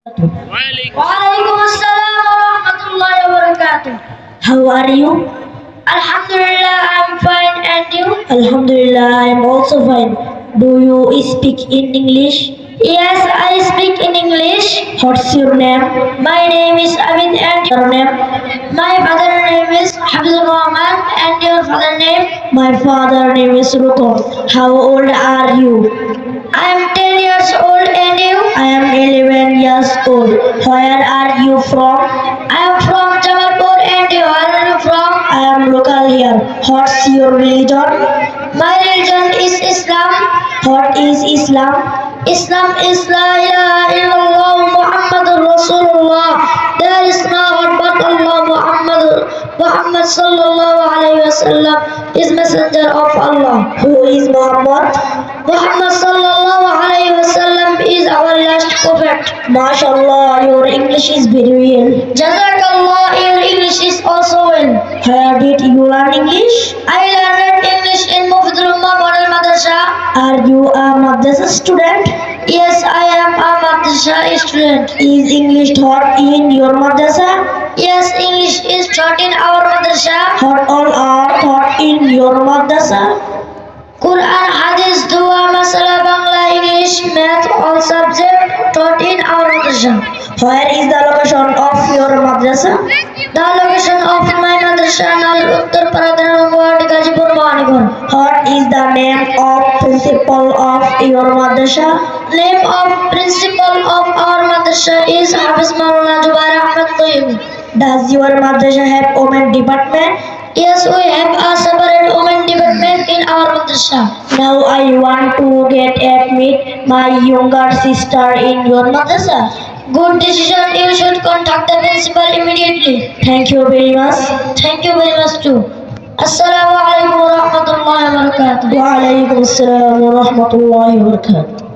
Walaikum assalam warahmatullahi wabarakatuh. How are you? Alhamdulillah, I'm fine, and you? Alhamdulillah, I am also fine. Do you speak in English? Yes, I speak in English. What's your name? My name is Abid, and Your name? my father name is Habibur Rahman, and your father name? My father name is Rukom. How old are you? I am 10 years old, and you? I am 11 years old. Where are you from? I am from Jamalpur, and you? Where are you from? I am local here. What's your religion? My religion is Islam. What is Islam? Islam is La ilaha illallah Muhammadur Rasulullah. There is no God but Allah. Muhammad sallallahu alayhi wasallam is messenger of Allah. Who is Muhammad? Muhammad sallallahu alayhi wasallam is our last prophet. MashaAllah, your English is very well. Jazakallah, your English is also well. Where did you learn English? I learned English in Mufidul Ummah Model Madrasa. Are you a madrasa student? Yes, I am a madrasa student. Is English taught in your madrasa? Yes, English is taught in our madrasa. What all are taught in your madrasa? Quran, Hadith, Dua, Masala, Bangla, English, Math, all subjects taught in our madrasa. Where is the location of your madrasa? The location of my madrasa is Uttar Pradesh, Ward, Gajipur, Manipur. What is the name of principal of your madrasa? Name of principal of our madrasa is Hafiz Maulana Jubair Ahmed Tayyib. Does your madrasa have women department? Yes, we have a separate women department in our madrasa. Now I want to get admit my younger sister in your madrasa. Good decision. You should contact the principal immediately. Thank you very much. Thank you very much too. Assalamu alaikum warahmatullahi wabarakatuh. Wa alaikum assalam wa rahmatullahi wa barakatuh.